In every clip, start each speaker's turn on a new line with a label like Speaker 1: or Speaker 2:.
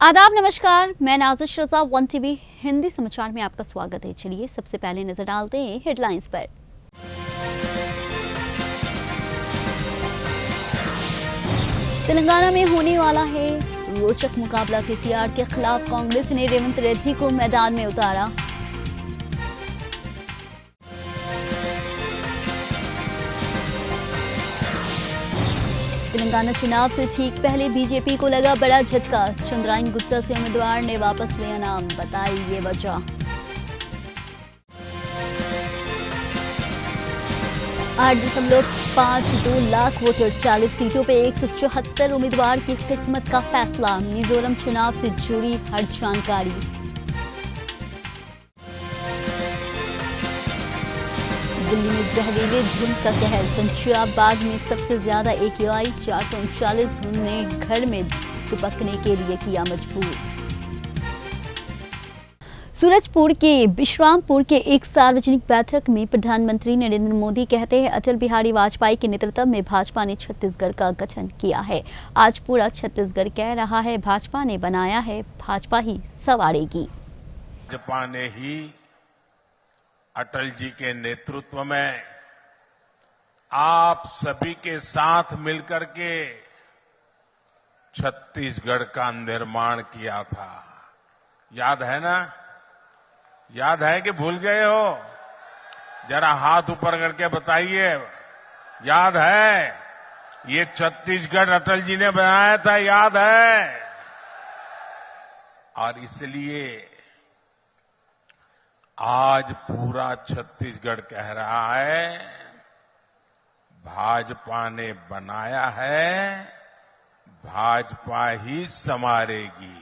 Speaker 1: आदाब, नमस्कार। मैं नाज़िश रज़ा, वन टीवी हिंदी समाचार में आपका स्वागत है। चलिए सबसे पहले नजर डालते हैं हेडलाइंस पर। तेलंगाना में होने वाला है रोचक मुकाबला। केसीआर के खिलाफ कांग्रेस ने रेवंत रेड्डी को मैदान में उतारा। तेलंगाना चुनाव से ठीक पहले बीजेपी को लगा बड़ा झटका। चंद्रायन गुट्टा से उम्मीदवार ने वापस लिया नाम, बताई ये वजह। आठ 8.52 लाख वोटर, 40 सीटों पे 174 उम्मीदवार की किस्मत का फैसला। मिजोरम चुनाव से जुड़ी हर जानकारी। दिल्ली में जहरीले धुंध का कहर, पंजाब बाग में सबसे ज्यादा AQI 439 धुंध ने घर में दुबकने के लिए किया मजबूर। सूरजपुर के विश्रामपुर के एक सार्वजनिक बैठक में प्रधानमंत्री नरेंद्र मोदी कहते हैं अटल बिहारी वाजपेयी के नेतृत्व में भाजपा ने छत्तीसगढ़ का गठन किया है। आज पूरा छत्तीसगढ़ कह रहा है भाजपा ने बनाया है, भाजपा ही संवारेगी।
Speaker 2: भाजपा ने ही अटल जी के नेतृत्व में आप सभी के साथ मिलकर के छत्तीसगढ़ का निर्माण किया था। याद है ना? याद है कि भूल गए हो? जरा हाथ ऊपर करके बताइए, याद है? ये छत्तीसगढ़ अटल जी ने बनाया था, याद है? और इसलिए आज पूरा छत्तीसगढ़ कह रहा है भाजपा ने बनाया है, भाजपा ही संवारेगी।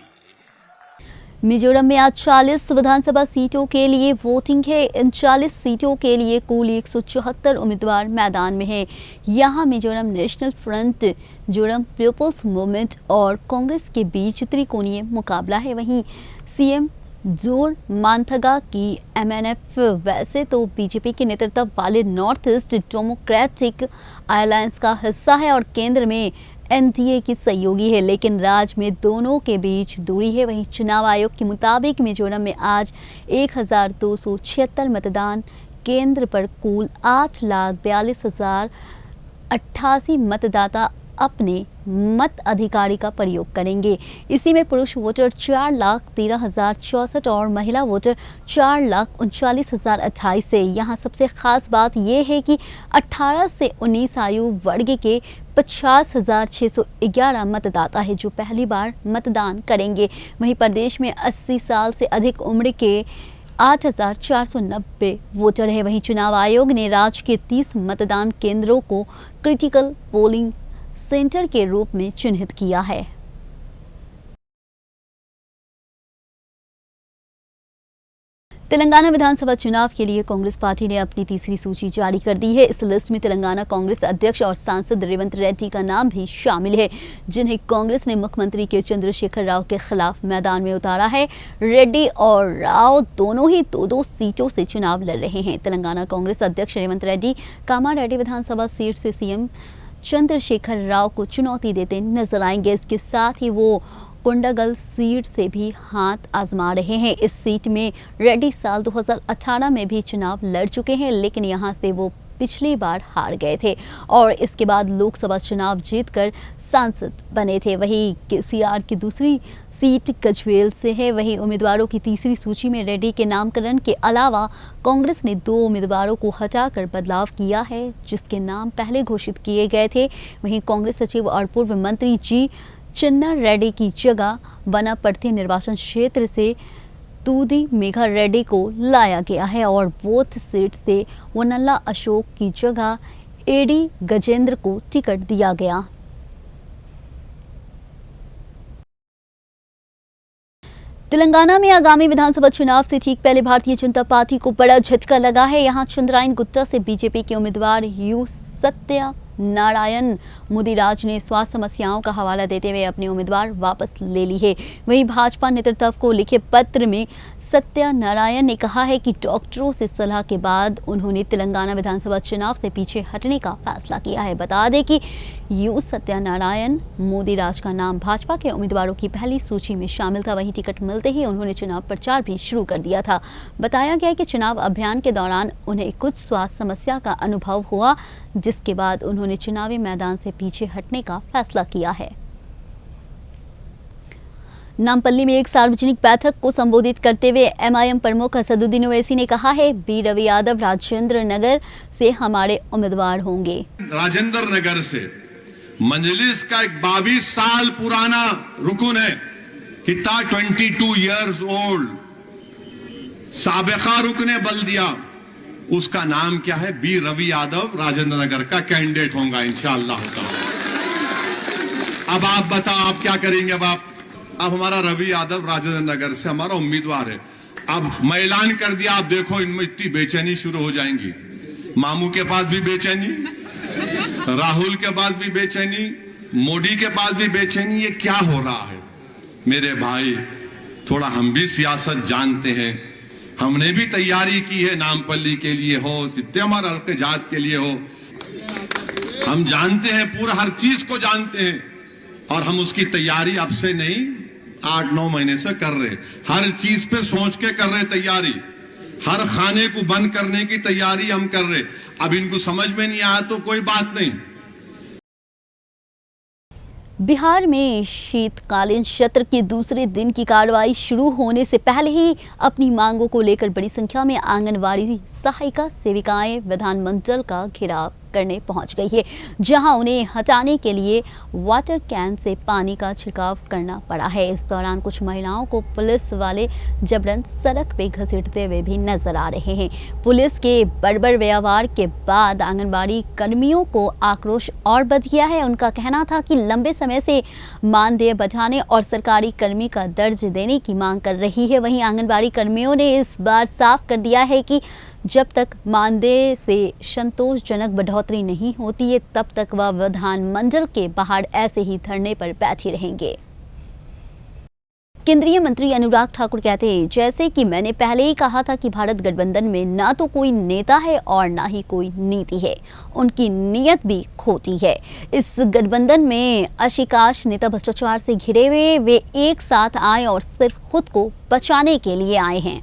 Speaker 1: मिजोरम में आज 40 विधानसभा सीटों के लिए वोटिंग है। इन 40 सीटों के लिए कुल 174 उम्मीदवार मैदान में हैं। यहां Mizoram National Front, Zoram People's Movement और कांग्रेस के बीच त्रिकोणीय मुकाबला है। वहीं सीएम जोर मांथगा की MNF वैसे तो बीजेपी के नेतृत्व वाले नॉर्थ ईस्ट डेमोक्रेटिक अलायंस का हिस्सा है और केंद्र में NDA की सहयोगी है, लेकिन राज्य में दोनों के बीच दूरी है। वहीं चुनाव आयोग के मुताबिक मिजोरम में आज 1276 मतदान केंद्र पर कुल 8,42,088 मतदाता अपने मत अधिकारी का प्रयोग करेंगे। इसी में पुरुष वोटर 4,13,064 और महिला वोटर 4,39,028 है। यहाँ सबसे खास बात यह है कि 18 से 19 आयु वर्ग के 50,611 मतदाता है जो पहली बार मतदान करेंगे। वहीं प्रदेश में 80 साल से अधिक उम्र के 8,490 वोटर है। वहीं चुनाव आयोग ने राज्य के 30 मतदान केंद्रों को क्रिटिकल पोलिंग सेंटर के रूप में चिन्हित किया है। तेलंगाना विधानसभा चुनाव के लिए कांग्रेस पार्टी ने अपनी तीसरी सूची जारी कर दी है। इस लिस्ट में तेलंगाना कांग्रेस अध्यक्ष और सांसद रेवंत रेड्डी का नाम भी शामिल है, जिन्हें कांग्रेस ने मुख्यमंत्री के चंद्रशेखर राव के खिलाफ मैदान में उतारा है। रेड्डी और राव दोनों ही दो सीटों से चुनाव लड़ रहे हैं। तेलंगाना कांग्रेस अध्यक्ष रेवंत रेड्डी कामारेड्डी विधानसभा सीट से सीएम चंद्रशेखर राव को चुनौती देते नजर आएंगे। इसके साथ ही वो कोंडागल सीट से भी हाथ आजमा रहे हैं। इस सीट में रेड्डी साल 2018 में भी चुनाव लड़ चुके हैं, लेकिन यहां से वो पिछली बार हार गए थे और इसके बाद लोकसभा चुनाव जीतकर सांसद बने थे। वहीं केसीआर की दूसरी सीट गजवेल से है। वहीं उम्मीदवारों की तीसरी सूची में रेड्डी के नामकरण के अलावा कांग्रेस ने 2 उम्मीदवारों को हटाकर बदलाव किया है, जिसके नाम पहले घोषित किए गए थे। वहीं कांग्रेस सचिव और पूर्व मंत्री जी चिन्ना रेड्डी की जगह वनापर्ति निर्वाचन क्षेत्र से तूदी मेघा रेड्डी को लाया गया है और बोथ सीट से वनल्ला अशोक की जगह एडी गजेंद्र को टिकट दिया गया। तेलंगाना में आगामी विधानसभा चुनाव से ठीक पहले भारतीय जनता पार्टी को बड़ा झटका लगा है। यहां चंद्रायन गुट्टा से बीजेपी के उम्मीदवार यू सत्या नारायण मुदिराज ने स्वास्थ्य समस्याओं का हवाला देते हुए अपने उम्मीदवार वापस ले ली है। वहीं भाजपा नेतृत्व को लिखे पत्र में सत्यानारायण ने कहा है कि डॉक्टरों से सलाह के बाद उन्होंने तेलंगाना विधानसभा चुनाव से पीछे हटने का फैसला किया है। बता दें कि यू सत्यानारायण मोदी राज का नाम भाजपा के उम्मीदवारों की पहली सूची में शामिल था। वहीं टिकट मिलते ही उन्होंने चुनाव प्रचार भी शुरू कर दिया था। बताया गया कि चुनाव अभियान के दौरान उन्हें कुछ स्वास्थ्य समस्या का अनुभव हुआ, जिसके बाद उन्होंने चुनावी मैदान से पीछे हटने का फैसला किया है। नामपल्ली में एक सार्वजनिक बैठक को संबोधित करते हुए एमआईएम प्रमुख असदुद्दीन ओवैसी ने कहा है, बी रवि यादव राजेंद्र नगर से हमारे उम्मीदवार होंगे।
Speaker 3: राजेंद्र नगर से मजलिस का एक 22 साल पुराना रुकन है, कितना 22 इयर्स ओल्ड साबिका रुकने बल्दिया, उसका नाम क्या है? बी रवि यादव राजेंद्र नगर का कैंडिडेट होगा इंशाअल्लाह। अब आप बताओ आप क्या करेंगे? अब हमारा रवि यादव राजेंद्र नगर से हमारा उम्मीदवार है। अब मैं ऐलान कर दिया, आप देखो इनमें इतनी बेचैनी शुरू हो जाएंगी। मामू के पास भी बेचैनी, राहुल के पास भी बेचैनी, मोदी के पास भी बेचैनी। ये क्या हो रहा है? मेरे भाई, थोड़ा हम भी सियासत जानते हैं, हमने भी तैयारी की है, नामपल्ली के लिए हो, जितने हमारा हल्के जात के लिए हो, हम जानते हैं, पूरा हर चीज को जानते हैं। और हम उसकी तैयारी अब से नहीं 8-9 महीने से कर रहे, हर चीज पे सोच के कर रहे तैयारी, हर खाने को बंद करने की तैयारी हम कर रहे। अब इनको समझ में नहीं आया तो कोई बात नहीं।
Speaker 1: बिहार में शीतकालीन सत्र के दूसरे दिन की कार्रवाई शुरू होने से पहले ही अपनी मांगों को लेकर बड़ी संख्या में आंगनवाड़ी सहायिका सेविकाएं विधानमंडल का घेराव करने पहुंच गई है, जहां उन्हें हटाने के लिए वाटर कैन से पानी का छिड़काव करना पड़ा है। इस दौरान कुछ महिलाओं को पुलिस वाले जबरन सड़क पे घसीटते हुए भी नजर आ रहे हैं। पुलिस के बर्बर व्यवहार के बाद आंगनबाड़ी कर्मियों को आक्रोश और बढ़ गया है। उनका कहना था कि लंबे समय से मानदेय बढ़ाने और सरकारी कर्मी का दर्ज देने की मांग कर रही है। वहीं आंगनबाड़ी कर्मियों ने इस बार साफ कर दिया है कि जब तक मानदेय से संतोषजनक बढ़ोतरी नहीं होती है, तब तक वह विधानमंडल के बाहर ऐसे ही धरने पर बैठे रहेंगे। केंद्रीय मंत्री अनुराग ठाकुर कहते हैं, जैसे कि मैंने पहले ही कहा था कि भारत गठबंधन में ना तो कोई नेता है और ना ही कोई नीति है, उनकी नीयत भी खोटी है। इस गठबंधन में अशिकाश नेता भ्रष्टाचार से घिरे हुए, वे एक साथ आए और सिर्फ खुद को बचाने के लिए आए हैं।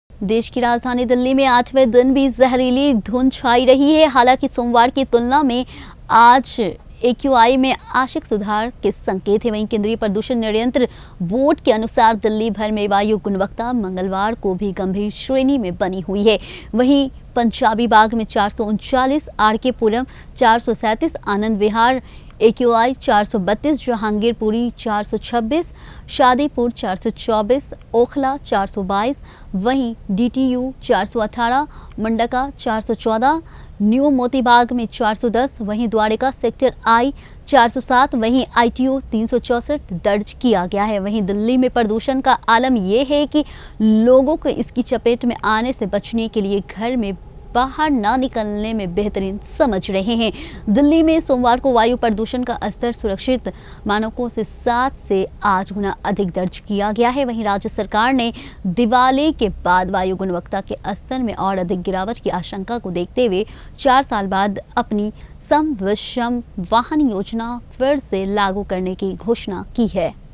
Speaker 1: देश की राजधानी दिल्ली में 8वें दिन भी जहरीली धुंध छाई रही है। हालांकि सोमवार की तुलना में आज AQI में आंशिक सुधार के संकेत है। वहीं केंद्रीय प्रदूषण नियंत्रण बोर्ड के अनुसार दिल्ली भर में वायु गुणवत्ता मंगलवार को भी गंभीर श्रेणी में बनी हुई है। वहीं पंजाबी बाग में 439, RK पुरम 437, आनंद विहार AQI 432, जहांगीरपुरी 426, शादीपुर 424, ओखला 422, वहीं DTU 418, मंडका 414, न्यू मोतीबाग में 410, वहीं द्वारिका सेक्टर I 407, वहीं ITO 364 दर्ज किया गया है। वहीं दिल्ली में प्रदूषण का आलम यह है कि लोगों को इसकी चपेट में आने से बचने के लिए घर में बाहर ना निकलने में बेहतरीन समझ रहे हैं। दिल्ली में सोमवार को वायु प्रदूषण का स्तर सुरक्षित मानकों से 7 से 8 गुना अधिक दर्ज किया गया है। वहीं राज्य सरकार ने दिवाली के बाद वायु गुणवत्ता के स्तर में और अधिक गिरावट की आशंका को देखते हुए 4 साल बाद अपनी सम विषम वाहन योजना फिर से लागू करने की घोषणा की है।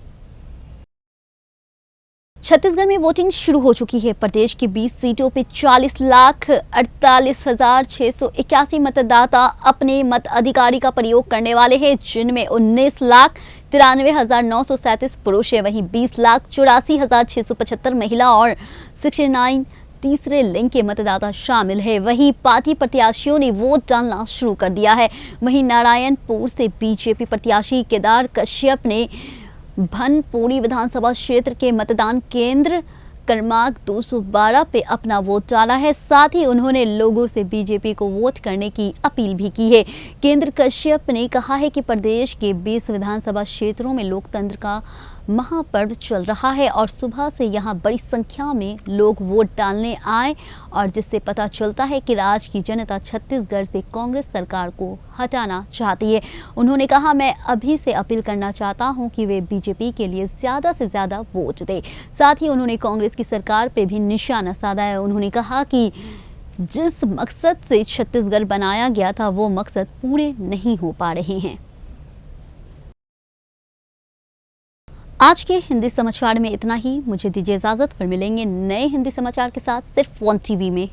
Speaker 1: छत्तीसगढ़ में वोटिंग शुरू हो चुकी है। प्रदेश की 20 सीटों पे 40,48,681 मतदाता अपने मताधिकारी का प्रयोग करने वाले हैं, जिनमें 19,93,937 पुरुष है। वहीं 20,84,675 महिला और 69 तीसरे लिंग के मतदाता शामिल है। वहीं पार्टी प्रत्याशियों ने वोट डालना शुरू कर दिया है। वहीं नारायणपुर से बीजेपी प्रत्याशी केदार कश्यप ने भनपोरी विधानसभा क्षेत्र के मतदान केंद्र क्रमांक 212 पे अपना वोट डाला है। साथ ही उन्होंने लोगों से बीजेपी को वोट करने की अपील भी की है। केंद्र कश्यप ने कहा है कि प्रदेश के 20 विधानसभा क्षेत्रों में लोकतंत्र का महापर्व चल रहा है और सुबह से यहां बड़ी संख्या में लोग वोट डालने आए, और जिससे पता चलता है कि राज्य की जनता छत्तीसगढ़ से कांग्रेस सरकार को हटाना चाहती है। उन्होंने कहा, मैं अभी से अपील करना चाहता हूं कि वे बीजेपी के लिए ज्यादा से ज्यादा वोट दें। साथ ही उन्होंने कांग्रेस की सरकार पे भी निशाना साधा है। उन्होंने कहा कि जिस मकसद से छत्तीसगढ़ बनाया गया था वो मकसद पूरे नहीं हो पा रहे हैं। आज के हिंदी समाचार में इतना ही। मुझे दीजिए इजाजत, पर मिलेंगे नए हिंदी समाचार के साथ सिर्फ वन टीवी में।